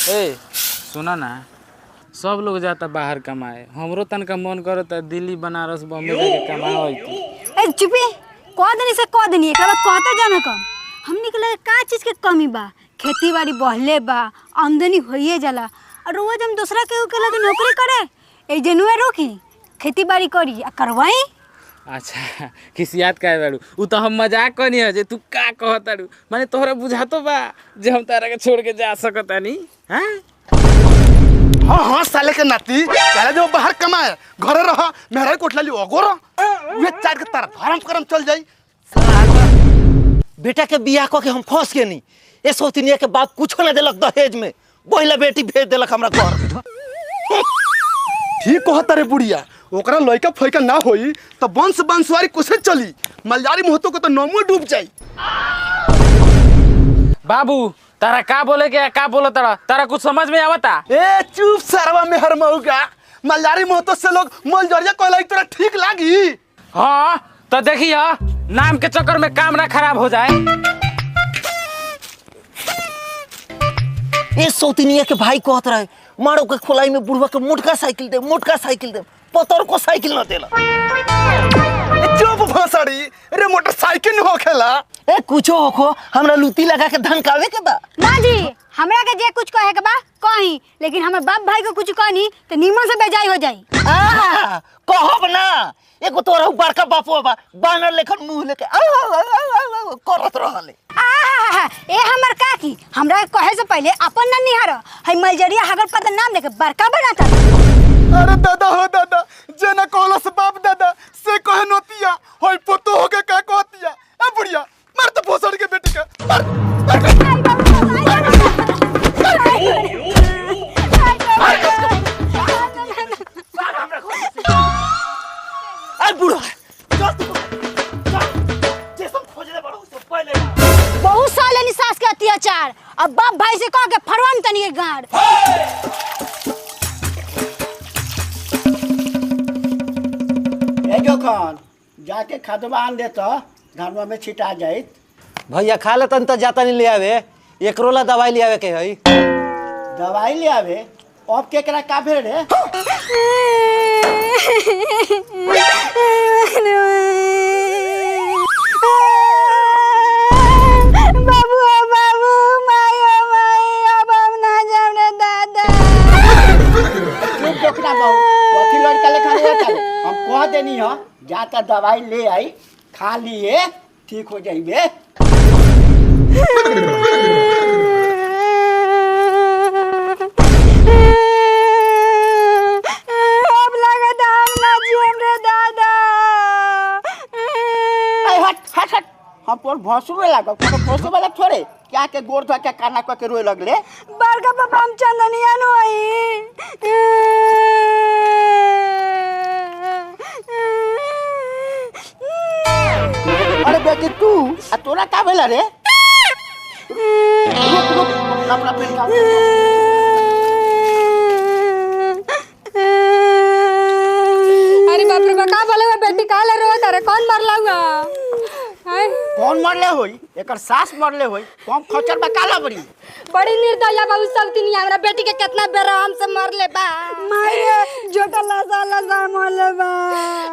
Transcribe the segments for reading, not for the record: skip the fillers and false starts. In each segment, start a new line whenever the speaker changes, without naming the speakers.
ए सुना ना, सब लोग जाता बाहर कमाए, हमरो तनका मन करता दिल्ली बनारस बॉम्बे जाके कमाओ।
ए चुपी, कह देनी से कह देनी, एक बात कहते जाना कम। हमनी के लगे का चीज के कमी बा? खेती बाड़ी बढ़ले बा, आमदनी होइए जाला, और रोज हम दूसरा के लगे नौकरी करे, ए जनुए रोकी खेती बाड़ी करी आ करवाई।
अच्छा खिसियात काहे बाड़ू? उ तो हम मजाक कनी है जे तू का कहताड़ू, माने तोहरा बुझातो बा जे हम तारा के छोड़ के जा सकतानी? हां
हाँ हाँ साले के नाती पहले जो बाहर कमाए घरे रह मेहरा कोठला ली ओगोर वे चार के तारा फार्म करम चल जाई।
बेटा के बियाह क के हम फंस गए नी। ए सोतिनिया के बाप कुछो ना देलक दहेज में, पहिला बेटी भेज देलक हमरा घर।
ठीक कहता रे बुढ़िया, ओकरा लइका फइका ना होई तो वंश वंशवारी कुछ चली, मलयारी महतो को तो नमो डूब जाई।
बाबू तारा का बोले के का बोलो तारा कुछ समझ में आवता?
ए चुप सरवा मेहर मऊगा, मलयारी महतो से लोग मलजरिया कहलाई तोरा ठीक लागी?
हाँ तो देखिए नाम के चक्कर में काम ना खराब हो जाए।
ए सोतिनिया के भाई कहत रहे मारो के खोलाई में बुढ़वा के मोटका साइकिल दे, पतर को साइकिल ना देला।
चुप भसड़ी, रे मोटरसाइकिल हो खेला।
ए कुछो होखो, हमरा लूटी लगा के धनकावे के बा।
ना जी, हमरा के जे कुछ कहे के बा कही, लेकिन हमर बाप भाई को कुछ कहनी तो नीमन से बेजाई हो जाई।
कहब ना, एगो तोरा बड़का बापो बा, बानर लेखन मुंह लेके करत रहले।
ए हमर काकी हमरा कहे से पहले अपन ना निहार है मलजरिया हगर पता नाम लेके बड़का बनाता।
अरे दादा हो दादा, जे ना कहला से बाप दादा से कहे नोतिया होई पोतो हो के का कहतिया। ए बुढ़िया मार तो भोसड़ी के बेटी के मार।
ए बुढ़ा जे सब खोजले बड़ो से पहले
बहुत साल यानी सास के अत्याचार, अब बाप भाई से कह के फरवान तनी के गाड़।
ए जोखन जाके खदवा आन दे तो घरवा में छिटा जाए।
भैया खा ले तन त जाता नहीं ले आवे, एकरोला दवाई ले आवे के हई।
दवाई ले आवे अब केकरा का भेड़ रे?
बाबू बाबू माया माया अब हम ना जाऊ रे दादा।
चुप जोखना बहु, कथी लड़का लेखा रहता रे? हम कह देनी हो जाकर दवाई ले आई, खा लिए ठीक हो जाइबे।
अब लगत हम ना जियम रे दादा।
ए हट हट हट, हम तोर भसुरे लागब, तो भसु वाला थोड़े क्या के गोड़ धो के काना क के रोए लगले।
बड़का पापा हम चंदनिया नो आई।
अरे बेटी तू आ तोरा का भेला रे? रुक रुक अपना पेन का।
अरे बाप रे बा, का बोले बेटी का ले रो तारे? कौन मारला हुआ? हाय
कौन मरले होई? एकर सास मरले होई। कम खचर बा काला बड़ी।
बड़ी निर्दया बाबू, सब दिन हमरा बेटी के कितना बेर हमसे मारले बा। मारे जोटा लसा लसा मारले बा।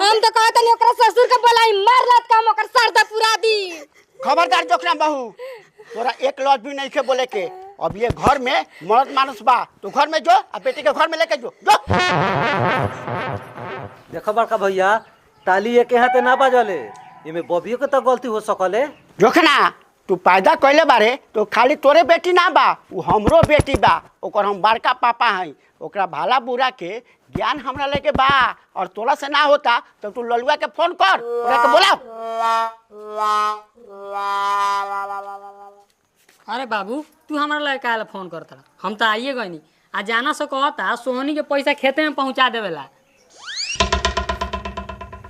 हम तो कहत नहीं ओकरा ससुर के बोलाई मार लात काम ओकर सरदा पुरा दी।
खबरदार जोखना बहू, तोरा एक लौट भी नहीं के बोले के। अब ये घर में मर्द मानुस बा, तू घर में जो आ बेटी के घर में लेके जो।
देखो बड़का भैया, ताली एक हाथे ना बजले, एमे बबियो के तो गलती हो सकले।
जोखना तू पैदा कैले बारे तो खाली तोरे बेटी ना बा, उ हमरो बेटी बा, ओकर हम बड़का पापा हई। ओकरा भाला बुरा के ज्ञान हमरा लेके बा, और तोरा से ना होता तो तू ललुआ के फोन कर, ओकरा के बोला।
अरे बाबू तू हमारा लगे काहे फोन करता? हम तो आइए गई आ जाना से कहता सोहनी के पैसा खेते में पहुंचा देवेला।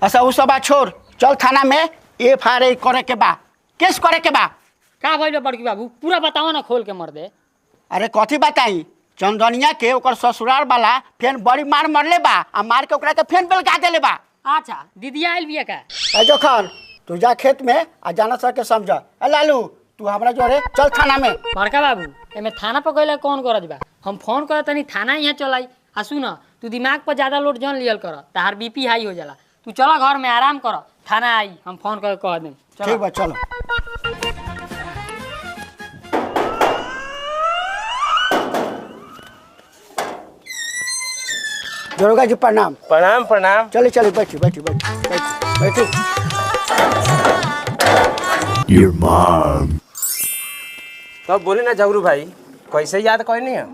अच्छा उ सब बात छोड़, चल थाना में FIR करे के बा, केस करे के बा।
का भइल बड़की बाबू, पूरा बताओ ना खोल के मर दे।
अरे कथी बताई, चंदनिया के ओकर ससुराल वाला फेन बड़ी मार मरले बा, आ मार के ओकरा के फेन बेलगा देले बा।
अच्छा दीदी आइल बिया का?
ए जोखन तू जा खेत में आ जाना सर के समझ। ए लालू तू हमरा जोरे चल थाना में।
बड़का बाबू एमे थाना पर गइला कौन करत बा? हम फोन करत तनी थाना यहाँ चलाई। आ सुन तू दिमाग पर ज्यादा लोड जन लियल कर, तार बीपी हाई हो जाला। तू चला घर में आराम कर, थाना आई हम फोन करके कह दें।
ठीक बा चलो। दरोगा जी प्रणाम।
प्रणाम प्रणाम।
चलिए चलिए बैठिए बैठिए बैठिए बैठिए।
तो बोले ना जगरू भाई, कैसे याद करनी है?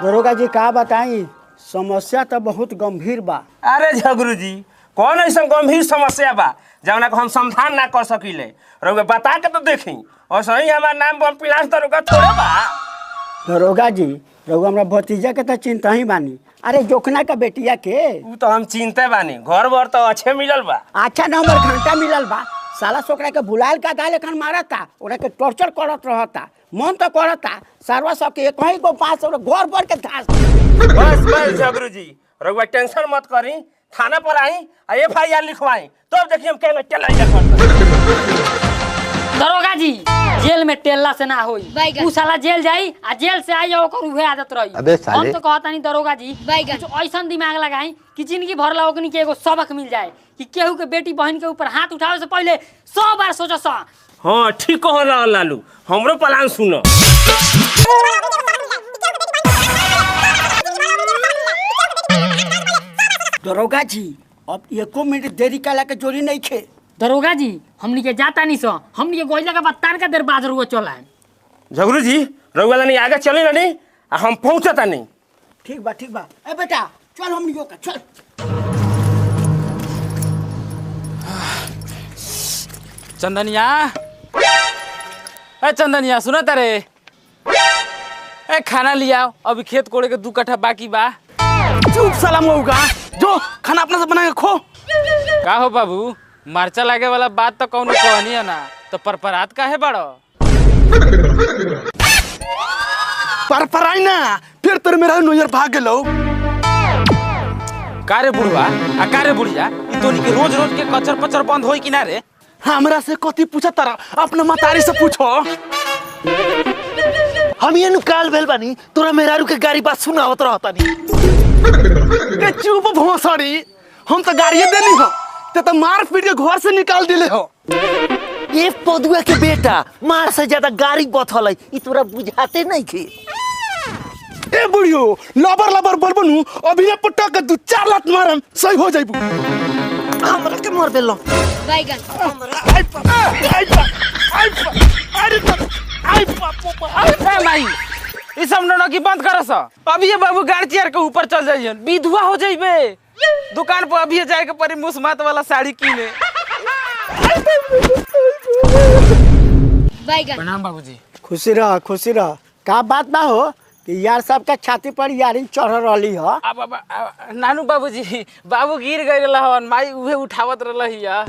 दरोगा जी का बताई, समस्या तो बहुत गंभीर बा।
अरे झगरू जी, कौन ऐसा गंभीर समस्या बा जवना को हम समाधान ना कर सकीले? रउआ बता के तो देखी। और सही हमार नाम बम पिलास दरोगा थोड़े बा।
दरोगा जी रउआ हमरा भतीजा के तो चिंता ही बानी। अरे जोखना का बेटिया के
उ तो हम चिंते बानी, घर बर तो अच्छे मिलल बा।
अच्छा नंबर घंटा मिलल बा। साला सोकरा के बुलायल का दाल एखन मारता, ओरा के टॉर्चर करत रहता। मन तो करता सरवा सबके कहीं को पास और घर भर के धास।
बस बस झगरू जी, रउआ टेंशन मत करी। थाना पर आई आ FIR लिखवाई, तब देखिए हम केना चलाइला करता।
दरोगा जी जेल में टेल्ला से ना होई। उ साला जेल जाई आ जेल से आई ओकर उहे आदत रही। हम तो कहता नहीं दरोगा जी कुछ ऐसा दिमाग लगाई कि जिंदगी भर ला ओकनी के एगो सबक मिल जाए कि केहू के बेटी बहन के ऊपर हाथ उठावे से पहले 100 बार सोचो सा।
हाँ ठीक कह रहा लालू, हमरो प्लान सुनो।
दरोगा जी अब एको मिनट देरी काला के जोरी नहीं खे।
दरोगा जी हमनी के जाता नहीं सो, हमनी के गोइला के बाद तार का देर बाद रुआ चला है।
झगरू जी रउआ लानी आगे चले नहीं, हम पहुंचता नहीं।
ठीक बा ठीक बा। ए बेटा चल हम लियो का चल।
चंदनिया, ए चंदनिया सुना तारे? ए खाना लिया, अभी खेत कोड़े के 2 कट्ठा बाकी बा।
चुप साला मऊगा, जो खाना अपना से बना के खो।
का हो बाबू, मरचा लागे वाला बात तो कौनो कहनी है ना, तो परपरात काहे बड़ो?
पर आई ना, फिर तेरे मेरा नोयर भाग गेलो।
कारे बुढ़वा आ कारे बुढ़िया, ई तोनी के रोज रोज के कचर पचर बंद होई कि ना रे?
हमरा से कथी पूछा तारा, अपने मतारी से पूछो।
हम ये काल भेल बानी, तोरा मेहरारू के गाड़ी बात सुनावत रहता नहीं।
ए चुप भोसड़ी, हम तो गाड़िए देनी हो, ते तो मार पीट के घर से निकाल दिले हो।
ये पदुआ के बेटा मार से ज्यादा गाड़ी बथल है, ई तोरा बुझाते नहीं खे।
ए बुढ़ियो लबर लबर बोलबनु, अभी ने पटक के 2-4 लात मारम सही हो जाइबू।
हमरा के मार बेलो
बैगन
ए माई, ई सब नौटंकी बंद करस। अभी ये बाबू गाड़ी चेयर के ऊपर चल जाइए, विधवा हो जाइबे। दुकान पर अभी जाए के पड़ी मुस्मात वाला साड़ी कीने।
बैगन
प्रणाम बाबूजी।
खुशी रह। का बात ना हो कि यार सबका छाती पर यारिंग चढ़ रही हो।
अब नानू बाबूजी, बाबू गिर गए रहन, माई उहे उठावत रहलहिया।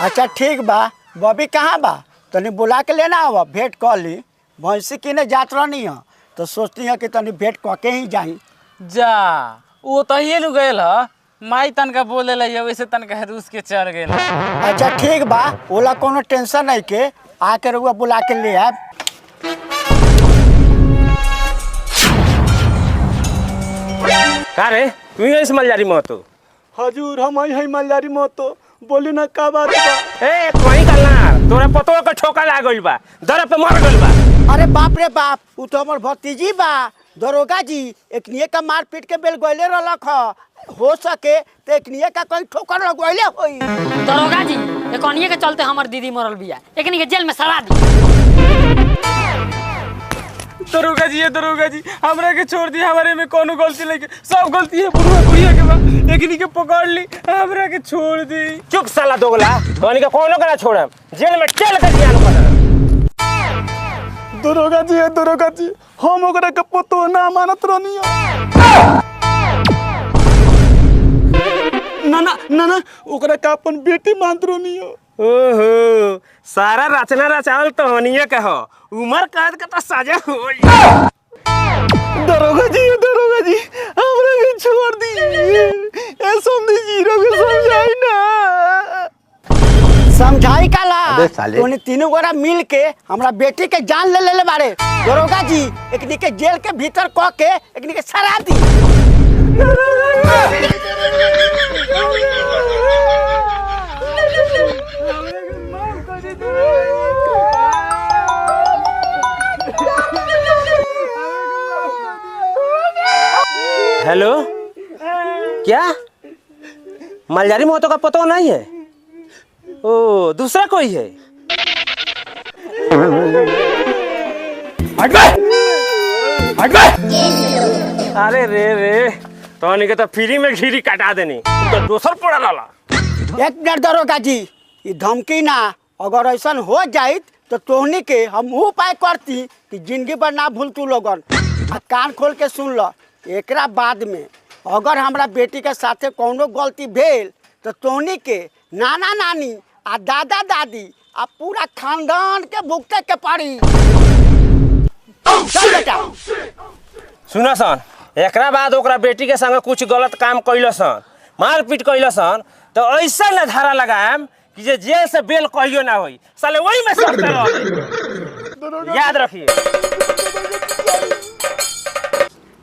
अच्छा ठीक बा। बॉबी कहाँ बा? तनी बुला के लेना आवा, भेंट कर ली। भैंसी किने जात रहनी है तो सोचती है कि तनी भेंट कह के ही जाई।
जा वो तहिए नु गइल ह, माई तनका बोले लइया, वैसे तनका रूस के चढ़ गेल।
अच्छा ठीक बा, ओला कोनो टेंशन नहीं के, आके रउआ बुला के ले आब।
का रे तू ही इस मलजारी महतो?
हजूर हम ही मलयारी महतो, बोली ना का बात बा।
ए कोई करना, तोरा पतो के ठोका लाग गइल बा, दर पे मर गइल बा।
अरे बाप रे बाप, उ तो हमर भतीजी बा। दरोगा जी एकनिए का मार पीट के बेल गइले रहलक ह, हो सके तो एकनिए का कहीं ठोकर लगइले होई।
दरोगा जी एकनिए के चलते हमर दीदी मरल बिया, एकनी के जेल में सड़ा दी।
दरोगा जी हमरा के छोड़ दी, हमारे में कोनो गलती नहीं, सब गलती है बुढ़वा बुढ़िया के बा। एकनी के पकड़ ली, हमरा के छोड़ दी।
चुप साला दोगला, कहानी का कोनो करा छोड़म, जेल में टेल के दिया न पड़ा।
दरोगा जी हम ओकरा के पतो ना मानत रहनी हो। ना ओकरा का अपन बेटी मानत रहनी हो।
ओहो सारा रचना रचावल तो हनिए के हो, उमर कैद के तो सजा होई।
दरोगा जी हमरा के छोड़ दी। ए समझी जी रो के समझाई ना।
समझाई काला तोने तीनों गोरा मिल के हमरा बेटी के जान ले ले बारे दरोगा जी एकनी के जेल के भीतर क के एकनी के सरा दी।
हेलो, क्या मलजारी मोहतो का पता नहीं है? ओ दूसरा कोई है? अरे रे तो के फ्री में घीरी काटा देनी तो दूसर पड़ा लाला।
एक मिनट दरोगा जी, ये धमकी ना, अगर ऐसा हो जाए तो तोहनी के हम उपाय करती कि जिंदगी भर ना भूल तू लोगन। आ कान खोल के सुन लो, एकरा बाद में अगर हमरा बेटी के साथे कोनो गलती भेल तो तोहनी के नाना नानी आ दादा दादी आ पूरा खानदान के भुगते के पड़ी। चल बेटा।
सुना सन, एकरा बाद ओकरा बेटी के संग कुछ गलत काम कैलसन, मारपीट कैलसन तो ऐसा न धारा लगाएम कि जे जेल से बेल कहियो ना होई, साले वही में सब चलो। याद रखिए।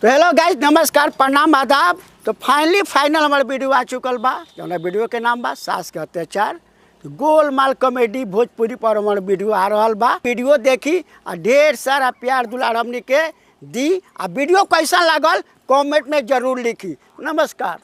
तो हेलो गाइस, नमस्कार, प्रणाम, आदाब। तो फाइनल हमारे वीडियो आ चुकल बा, जौना वीडियो के नाम बा सास के अत्याचार। गोलमाल कॉमेडी भोजपुरी पर हमारे वीडियो आ रहा बा। वीडियो देखी आ ढेर सारा प्यार दुलार हमनी के दी। आ वीडियो कैसा लागल कमेंट में जरूर लिखी। नमस्कार।